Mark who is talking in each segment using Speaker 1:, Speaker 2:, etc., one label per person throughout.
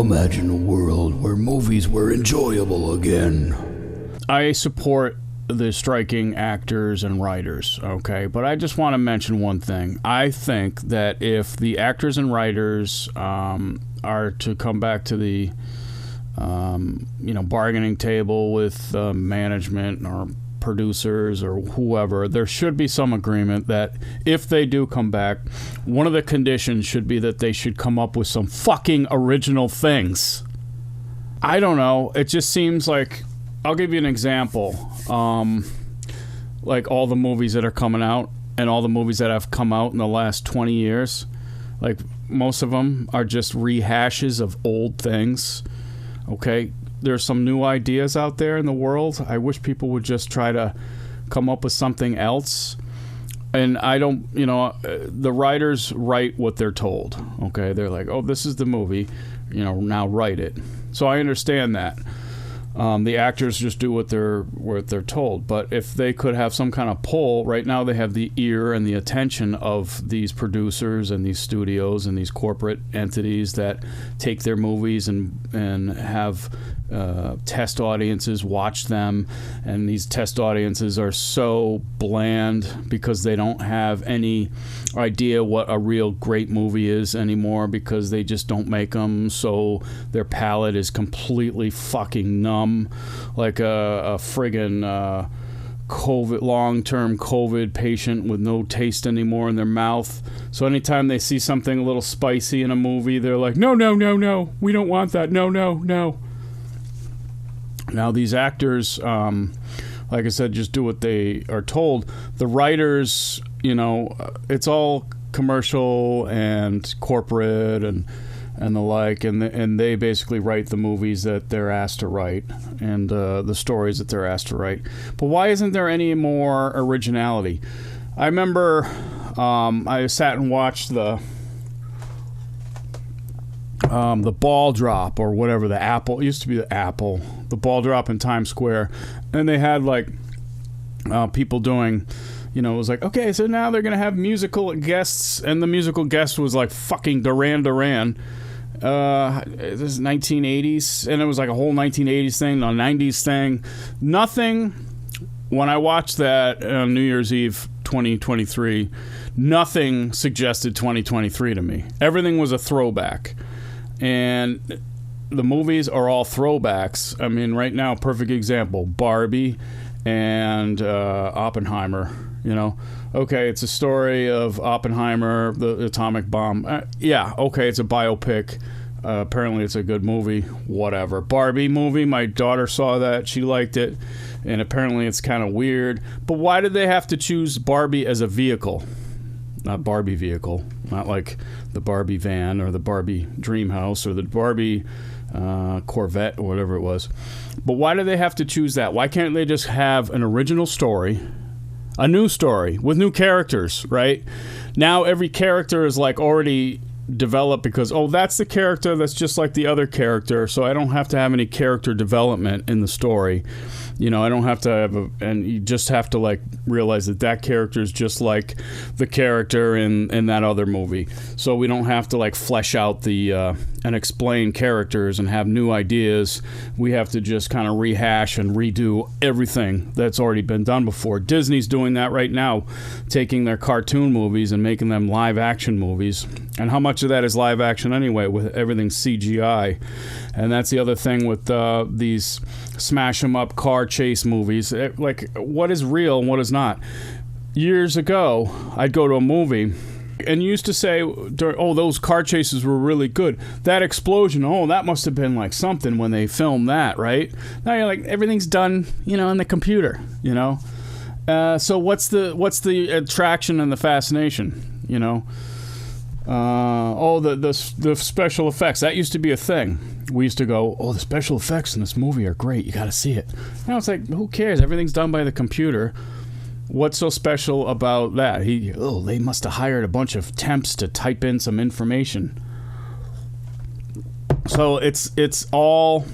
Speaker 1: Imagine a world where movies were enjoyable again.
Speaker 2: I support the striking actors and writers, okay? But I just want to mention one thing. I think that if the actors and writers are to come back to the bargaining table with management or producers or whoever, there should be some agreement that if they do come back, one of the conditions should be that they should come up with some fucking original things. I don't know. It just seems like, I'll give you an example. Like all the movies that are coming out and all the movies that have come out in the last 20 years, like most of them are just rehashes of old things. Okay, there's some new ideas out there in the world. I wish people would just try to come up with something else. And I don't, the writers write what they're told. Okay, they're like, oh, this is the movie, now write it. So I understand that. The actors just do what they're told. But if they could have some kind of pull, right now they have the ear and the attention of these producers and these studios and these corporate entities that take their movies and have test audiences watch them, and these test audiences are so bland because they don't have any idea what a real great movie is anymore because they just don't make them, so their palate is completely fucking numb, like a friggin' long-term COVID patient with no taste anymore in their mouth. So anytime they see something a little spicy in a movie, they're like, no, we don't want that, no. Now, these actors, like I said, just do what they are told. The writers, it's all commercial and corporate and the like, and they basically write the movies that they're asked to write and the stories that they're asked to write. But why isn't there any more originality? I remember I sat and watched the ball drop or whatever, the Apple, it used to be the ball drop in Times Square, and they had like people doing, it was like, okay, so now they're gonna have musical guests, and the musical guest was like fucking Duran Duran. This is 1980s, and it was like a whole 1980s thing, a 90s thing. Nothing. When I watched that on New Year's Eve 2023, nothing suggested 2023 to me. Everything was a throwback. And the movies are all throwbacks. I mean, right now, perfect example, Barbie and Oppenheimer, Okay, it's a story of Oppenheimer, the atomic bomb. Yeah, okay, it's a biopic. Apparently it's a good movie, whatever. Barbie movie, my daughter saw that. She liked it. And apparently it's kind of weird. But why did they have to choose Barbie as a vehicle? Not Barbie vehicle, not like the Barbie van or the Barbie dream house or the Barbie Corvette or whatever it was. But why do they have to choose that? Why can't they just have an original story, a new story with new characters, right? Now every character is like already developed because, that's the character that's just like the other character, so I don't have to have any character development in the story. I don't have to have and you just have to like realize that character is just like the character in that other movie. So we don't have to like flesh out the and explain characters and have new ideas. We have to just kind of rehash and redo everything that's already been done before. Disney's doing that right now, taking their cartoon movies and making them live action movies. And how much of that is live action anyway, with everything CGI? And that's the other thing with these smash 'em up car chase movies. Like, what is real and what is not? Years ago, I'd go to a movie and used to say, those car chases were really good. That explosion, that must have been like something when they filmed that, right? Now you're like, everything's done, in the computer, So what's the attraction and the fascination, the special effects. That used to be a thing. We used to go, the special effects in this movie are great. You got to see it. Now it's like, who cares? Everything's done by the computer. What's so special about that? They must have hired a bunch of temps to type in some information. So it's all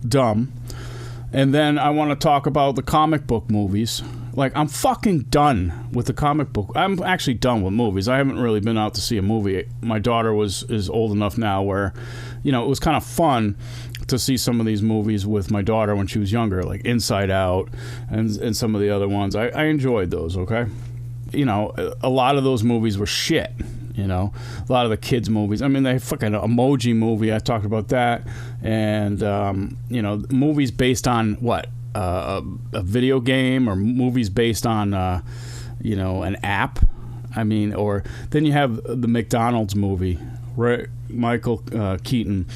Speaker 2: dumb. And then I want to talk about the comic book movies, Like, I'm fucking done with the comic book. I'm actually done with movies. I haven't really been out to see a movie. My daughter is old enough now where, you know, it was kind of fun to see some of these movies with my daughter when she was younger, like Inside Out and some of the other ones. I enjoyed those, okay? You know, a lot of those movies were shit, you know? A lot of the kids' movies. I mean, they fucking Emoji Movie, I talked about that. And, you know, movies based on what? A video game, or movies based on, you know, an app. I mean, or then you have the McDonald's movie, right? Michael Keaton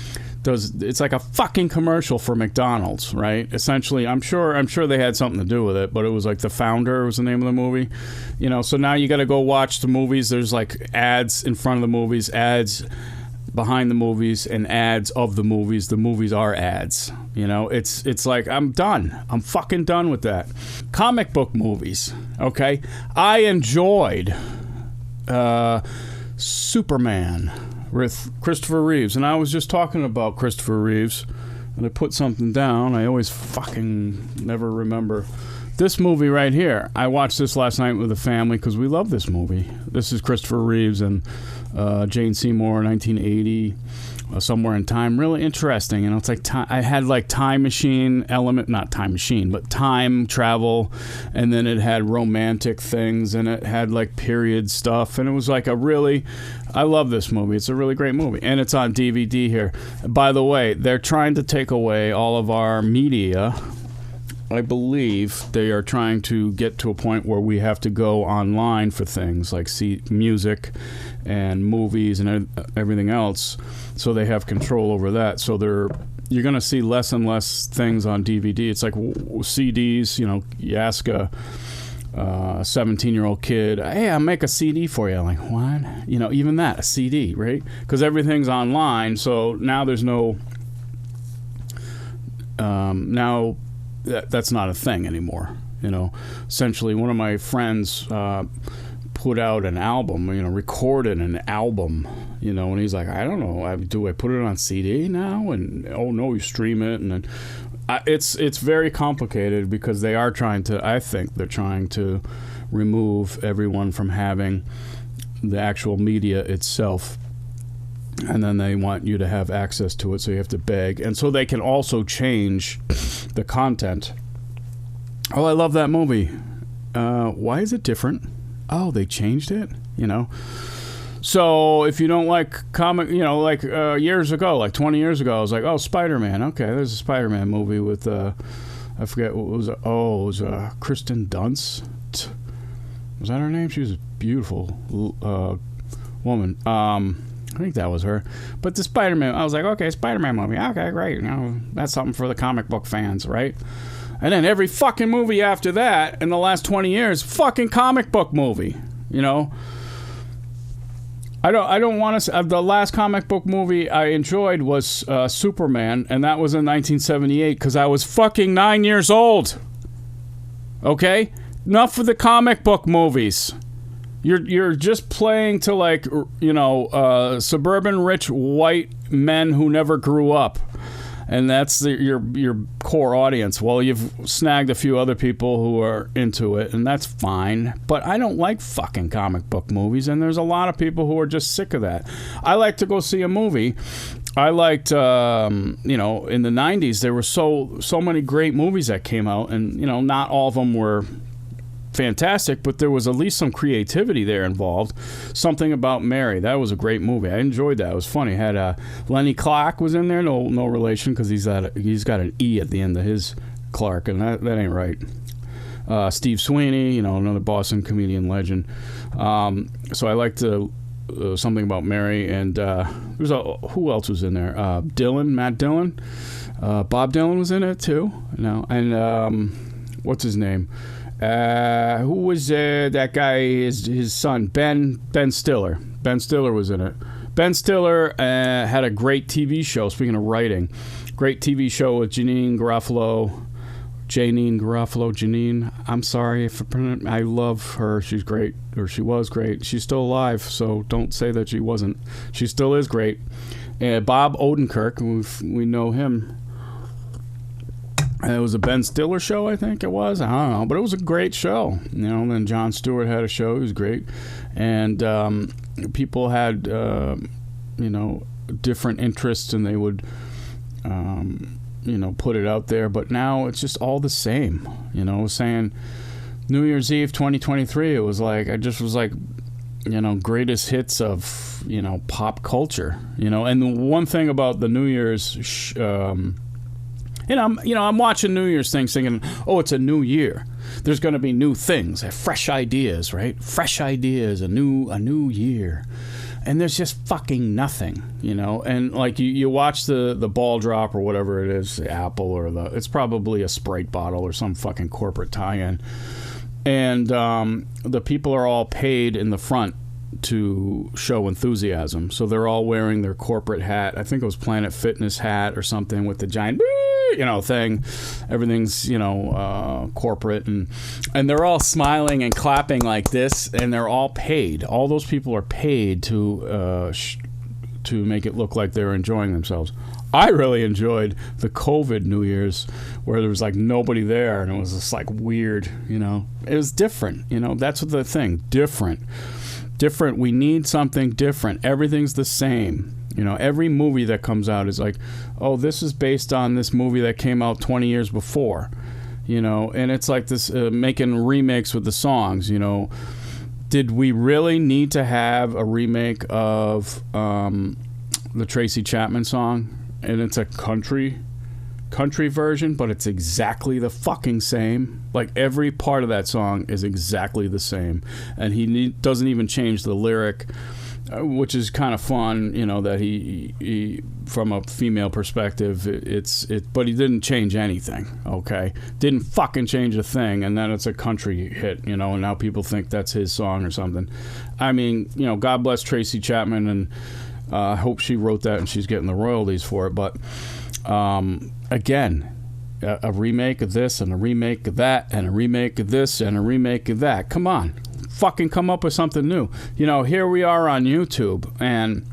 Speaker 2: does. It's like a fucking commercial for McDonald's, right? Essentially, I'm sure they had something to do with it, but it was like The Founder was the name of the movie. You know, so now you got to go watch the movies. There's like ads in front of the movies, ads behind the movies, and ads of the movies. The movies are ads. You know, it's like, I'm done. I'm fucking done with that. Comic book movies, okay? I enjoyed Superman with Christopher Reeves, and I was just talking about Christopher Reeves, and I put something down. I always fucking never remember. This movie right here, I watched this last night with the family because we love this movie. This is Christopher Reeves and Jane Seymour, 1980, Somewhere in Time. Really interesting. You know, it's like I had like time machine element, not time machine, but time travel, and then it had romantic things, and it had like period stuff, and it was like I love this movie. It's a really great movie, and it's on DVD here. By the way, they're trying to take away all of our media. I believe they are trying to get to a point where we have to go online for things like see music and movies and everything else, so they have control over that. So you're going to see less and less things on DVD. It's like CDs. You know, you ask a 17-year-old kid, hey, I'll make a CD for you. I'm like, what? You know, even that, a CD, right? Because everything's online, so now there's no now that's not a thing anymore. You know, essentially, one of my friends put out an album, you know, recorded an album, you know, and he's like, I don't know, do I put it on CD now? And oh no, you stream it, and then it's very complicated because they are trying to. I think they're trying to remove everyone from having the actual media itself. And then they want you to have access to it, so you have to beg. And so they can also change the content. Oh, I love that movie. Why is it different? Oh, they changed it, you know? So if you don't like comic, you know, like years ago, like 20 years ago, I was like, oh, Spider-Man. Okay, there's a Spider-Man movie with, I forget what was it. Oh, it was Kristen Dunst. Was that her name? She was a beautiful woman. I think that was her. But the Spider-Man, I was like, okay, Spider-Man movie. Okay, great. You know, that's something for the comic book fans, right? And then every fucking movie after that in the last 20 years, fucking comic book movie, you know? I don't want to. The last comic book movie I enjoyed was Superman, and that was in 1978 because I was fucking 9 years old. Okay? Enough of the comic book movies. You're just playing to, like, you know, suburban rich white men who never grew up, and that's your core audience. Well, you've snagged a few other people who are into it, and that's fine. But I don't like fucking comic book movies, and there's a lot of people who are just sick of that. I like to go see a movie. I liked, you know, in the 90s there were so many great movies that came out, and you know, not all of them were fantastic, but there was at least some creativity there involved. Something About Mary, that was a great movie. I enjoyed that. It was funny. It had Lenny Clark was in there, no relation, because he's got an E at the end of his Clark, and that ain't right. Steve Sweeney, you know, another Boston comedian legend. So I liked Something About Mary, and there's who else was in there? Matt Dillon, Bob Dylan was in it too. You know, and what's his name? Who was that guy? His son, Ben Stiller. Ben Stiller was in it. Ben Stiller had a great TV show. Speaking of writing, great TV show with Janine Garofalo. I'm sorry if I love her. She's great, or she was great. She's still alive, so don't say that she wasn't. She still is great. Bob Odenkirk, we know him. It was a Ben Stiller show, I think it was. I don't know, but it was a great show. You know, and then Jon Stewart had a show. He was great. And people had, you know, different interests, and they would, you know, put it out there. But now it's just all the same. You know, saying New Year's Eve 2023, it was like, I just was like, you know, greatest hits of, you know, pop culture. You know, and the one thing about the New Year's and I'm watching New Year's things thinking, oh, it's a new year. There's going to be new things, fresh ideas, right? Fresh ideas, a new year. And there's just fucking nothing, you know? And like you watch the ball drop or whatever it is, the Apple or it's probably a Sprite bottle or some fucking corporate tie-in. And the people are all paid in the front to show enthusiasm. So they're all wearing their corporate hat. I think it was Planet Fitness hat or something with the giant, you know, thing. Everything's, you know, corporate, and they're all smiling and clapping like this, and they're all paid. All those people are paid to make it look like they're enjoying themselves. I really enjoyed the COVID New Year's where there was like nobody there, and it was just like weird, you know. It was different, you know. That's what the thing, different. We need something different. Everything's the same. You know, every movie that comes out is like, oh, this is based on this movie that came out 20 years before. You know, and it's like this making remakes with the songs, you know. Did we really need to have a remake of the Tracy Chapman song? And it's a country version, but it's exactly the fucking same. Like every part of that song is exactly the same, and he doesn't even change the lyric, which is kind of fun, you know, that he from a female perspective, but he didn't change anything. Okay, didn't fucking change a thing, and then it's a country hit, you know, and now people think that's his song or something. I mean, you know, God bless Tracy Chapman, and I hope she wrote that and she's getting the royalties for it, but. Again, a remake of this and a remake of that and a remake of this and a remake of that. Come on, fucking come up with something new. You know, here we are on YouTube, and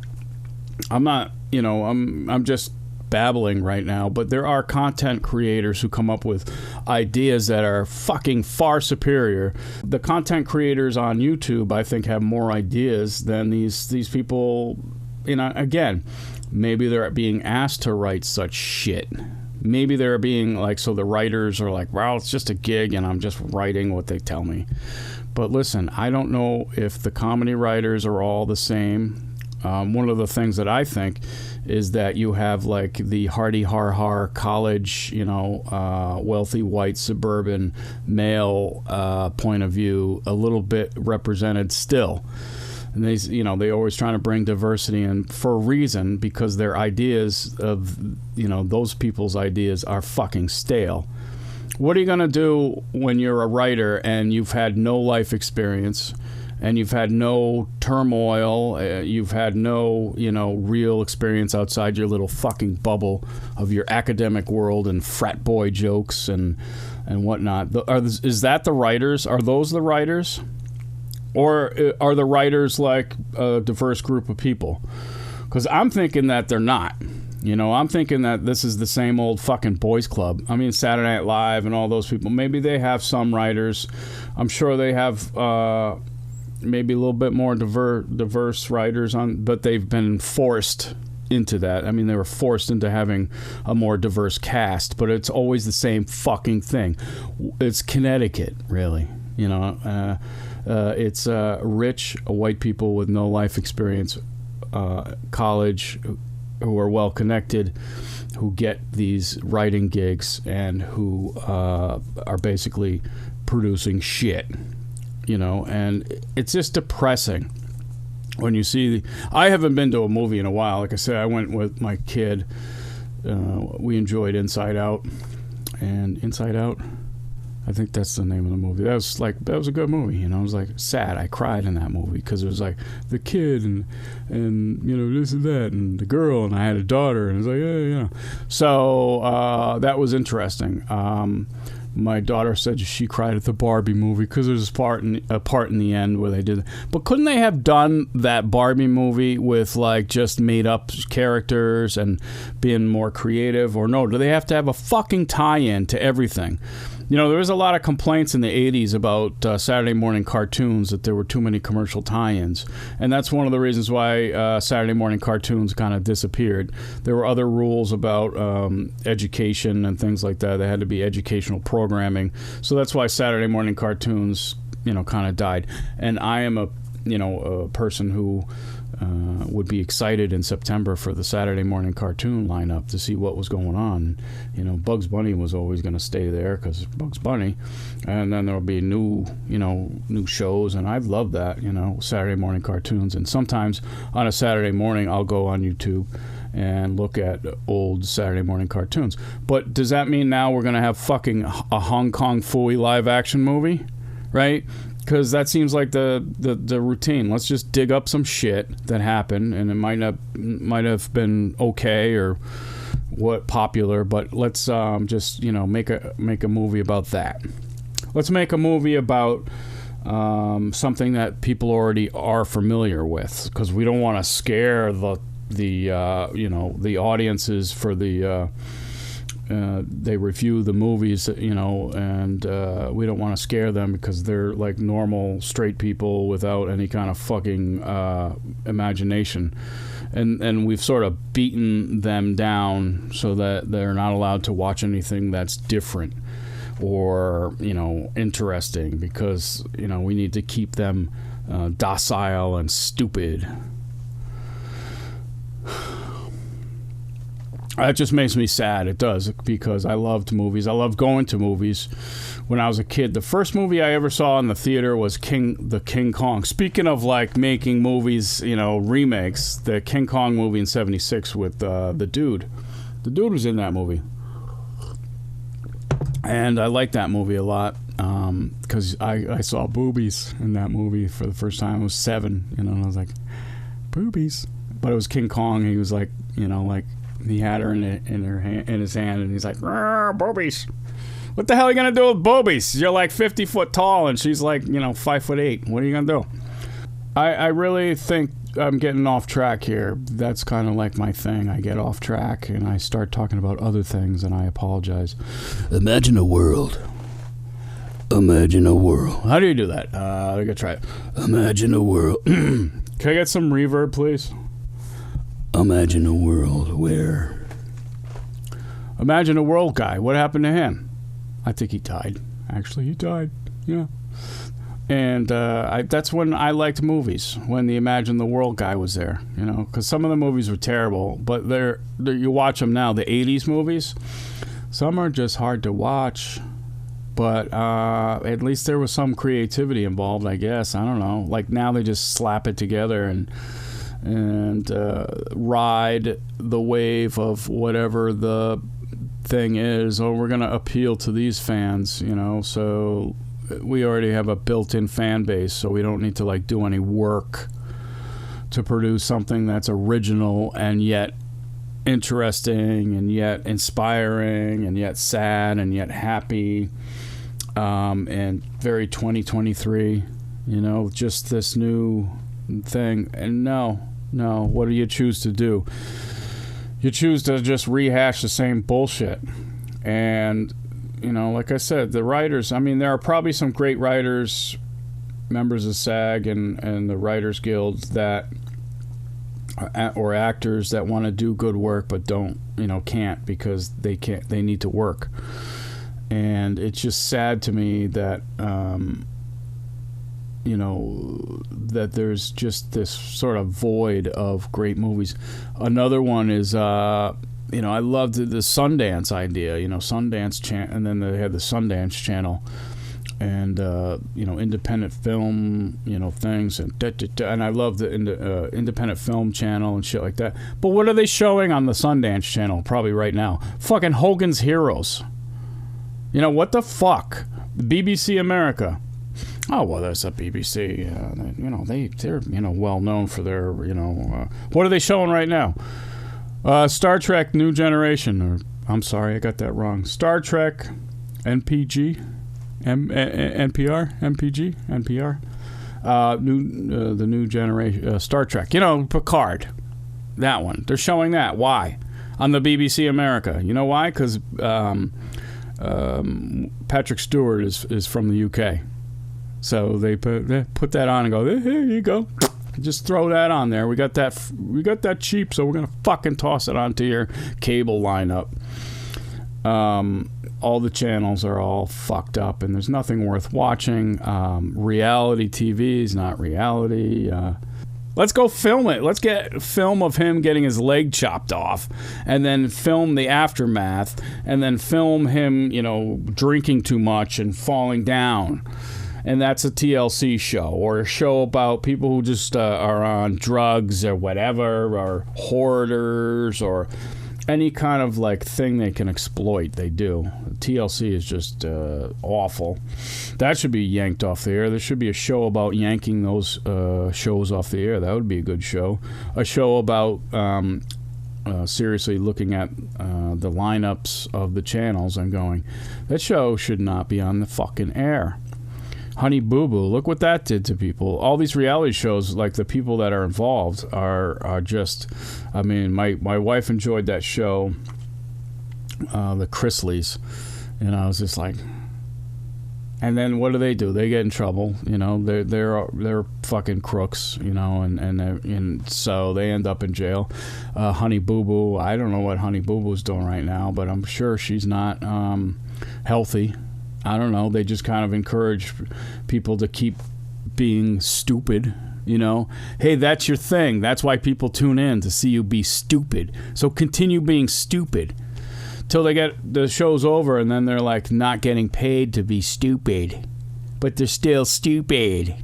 Speaker 2: I'm not, you know, I'm just babbling right now, but there are content creators who come up with ideas that are fucking far superior. The content creators on YouTube, I think, have more ideas than these people. You know, again, maybe they're being asked to write such shit. Maybe they're being like, so the writers are like, well, it's just a gig and I'm just writing what they tell me. But listen, I don't know if the comedy writers are all the same. One of the things that I think is that you have like the hardy har college, you know, wealthy white suburban male point of view a little bit represented still. And they, you know, they always trying to bring diversity in for a reason, because their ideas of, you know, those people's ideas are fucking stale. What are you going to do when you're a writer and you've had no life experience and you've had no turmoil, you've had no, you know, real experience outside your little fucking bubble of your academic world and frat boy jokes and whatnot? Is that the writers? Are those the writers? Or are the writers like a diverse group of people? Because I'm thinking that they're not. You know, I'm thinking that this is the same old fucking boys club. I mean, Saturday Night Live and all those people. Maybe they have some writers. I'm sure they have maybe a little bit more diverse writers on, but they've been forced into that. I mean, they were forced into having a more diverse cast, but it's always the same fucking thing. It's Connecticut, really. You know, it's rich white people with no life experience, college, who are well connected, who get these writing gigs and who are basically producing shit, you know. And it's just depressing when you see. I haven't been to a movie in a while. Like I said, I went with my kid. We enjoyed Inside Out, and Inside Out, I think that's the name of the movie. That was a good movie, you know. It was like sad. I cried in that movie because it was like the kid and you know, this and that, and the girl, and I had a daughter, and it was like, yeah, you know. So that was interesting. My daughter said she cried at the Barbie movie because there's a part in the end where they did. But couldn't they have done that Barbie movie with like just made up characters and being more creative? Or no, do they have to have a fucking tie-in to everything? You know, there was a lot of complaints in the 80s about Saturday morning cartoons that there were too many commercial tie-ins. And that's one of the reasons why Saturday morning cartoons kind of disappeared. There were other rules about education and things like that. There had to be educational programming. So that's why Saturday morning cartoons, you know, kind of died. And I am a person who would be excited in September for the Saturday morning cartoon lineup to see what was going on. You know, Bugs Bunny was always going to stay there because Bugs Bunny, and then there'll be new shows, and I love that, you know, Saturday morning cartoons. And sometimes on a Saturday morning, I'll go on YouTube and look at old Saturday morning cartoons. But does that mean now we're going to have fucking a Hong Kong Phooey live action movie, right? Because that seems like the routine. Let's just dig up some shit that happened, and it might have been okay or what popular, but let's just, you know, make a movie about that. Let's make a movie about something that people already are familiar with, because we don't want to scare the audiences for the. They review the movies, you know, and we don't want to scare them because they're like normal straight people without any kind of fucking imagination. And we've sort of beaten them down so that they're not allowed to watch anything that's different or, you know, interesting, because, you know, we need to keep them docile and stupid. That just makes me sad. It does, because I loved movies. I loved going to movies when I was a kid. The first movie I ever saw in the theater was King Kong. Speaking of like making movies, you know, remakes, the King Kong movie in '76 with the dude. The dude was in that movie, and I liked that movie a lot because I saw boobies in that movie for the first time. I was 7, you know, and I was like, boobies. But it was King Kong. He was like, you know, like. He had her in his hand, and he's like, boobies. What the hell are you going to do with boobies? You're like 50 foot tall, and she's like, you know, 5'8". What are you going to do? I really think I'm getting off track here. That's kind of like my thing. I get off track, and I start talking about other things, and I apologize.
Speaker 1: Imagine a world. Imagine a world.
Speaker 2: How do you do that? I got to try it.
Speaker 1: Imagine a world.
Speaker 2: Can I get some reverb, please?
Speaker 1: Imagine a world where...
Speaker 2: Imagine a world guy. What happened to him? I think he died. Actually, he died. Yeah. And that's when I liked movies, when the Imagine the World guy was there, you know, because some of the movies were terrible, but they're you watch them now, the 80s movies, some are just hard to watch, but at least there was some creativity involved, I guess. I don't know. Like now they just slap it together and ride the wave of whatever the thing is. Oh, we're going to appeal to these fans, you know, so we already have a built-in fan base, so we don't need to like do any work to produce something that's original and yet interesting and yet inspiring and yet sad and yet happy, and very 2023, you know, just this new thing. And no, what do you choose to do? You choose to just rehash the same bullshit. And, you know, like I said, the writers, I mean, there are probably some great writers, members of SAG and the Writers Guild, that or actors that want to do good work but don't, you know, can't because they need to work. And it's just sad to me that you know, that there's just this sort of void of great movies. Another one is, you know, I loved the Sundance idea, you know, Sundance and then they had the Sundance Channel, and you know, independent film, you know, things, and and I love the independent film channel and shit like that. But what are they showing on the Sundance Channel probably right now? Fucking Hogan's Heroes. You know, what the fuck? BBC America. Oh, well, that's a BBC. You know, they're, you know, well known for their, you know, what are they showing right now? Star Trek New Generation, or I'm sorry, I got that wrong. Star Trek NPG, NPR, MPG, NPR. The new generation, Star Trek. You know, Picard. That one. They're showing that. Why? On the BBC America. You know why? Because Patrick Stewart is from the UK. So they put that on and go, here you go. Just throw that on there. We got that cheap, so we're gonna fucking toss it onto your cable lineup. All the channels are all fucked up, and there's nothing worth watching. Reality TV is not reality. Let's go film it. Let's get film of him getting his leg chopped off, and then film the aftermath, and then film him, drinking too much and falling down. And that's a TLC show, or a show about people who just are on drugs or whatever, or hoarders, or any kind of thing they can exploit. They do. TLC is just awful. That should be yanked off the air. There should be a show about yanking those shows off the air. That would be a good show. A show about seriously looking at the lineups of the channels and going, that show should not be on the fucking air. Honey Boo Boo, look what that did to people. All these reality shows, like the people that are involved are just, I mean, my wife enjoyed that show, the Chrisleys, and I was just like, and then what do? They get in trouble, they're fucking crooks, and so they end up in jail. Honey Boo Boo, I don't know what Honey Boo Boo's doing right now, but I'm sure she's not healthy. I don't know. They just kind of encourage people to keep being stupid, Hey, that's your thing. That's why people tune in, to see you be stupid. So continue being stupid till they get the show's over, and then they're not getting paid to be stupid. But they're still stupid.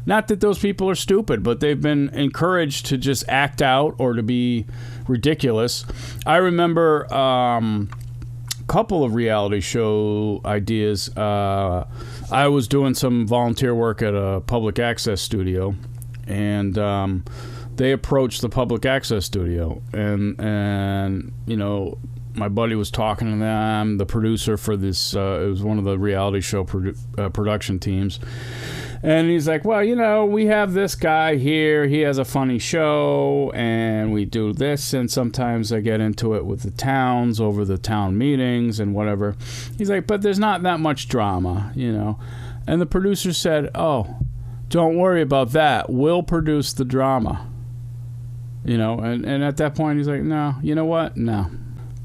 Speaker 2: Not that those people are stupid, but they've been encouraged to just act out or to be ridiculous. I remember couple of reality show ideas. I was doing some volunteer work at a public access studio, and they approached the public access studio, and my buddy was talking to them, the producer for this, it was one of the reality show production teams. And he's like, well, we have this guy here. He has a funny show, and we do this, and sometimes I get into it with the towns over the town meetings and whatever. He's like, but there's not that much drama, And the producer said, oh, don't worry about that. We'll produce the drama. And at that point, he's like, no, you know what? No.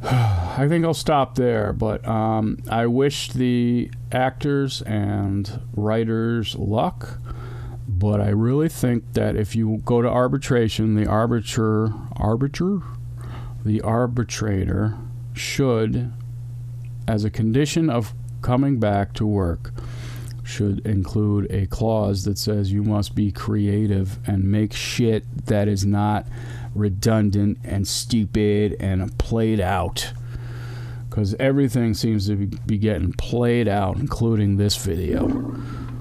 Speaker 2: I think I'll stop there, but I wish the actors and writers luck, but I really think that if you go to arbitration, the arbitrator should, as a condition of coming back to work, should include a clause that says you must be creative and make shit that is not redundant and stupid and played out, because everything seems to be getting played out, including this video.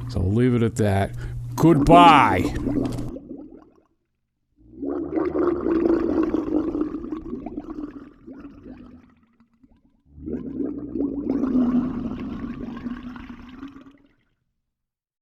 Speaker 2: So I'll leave it at that. Goodbye.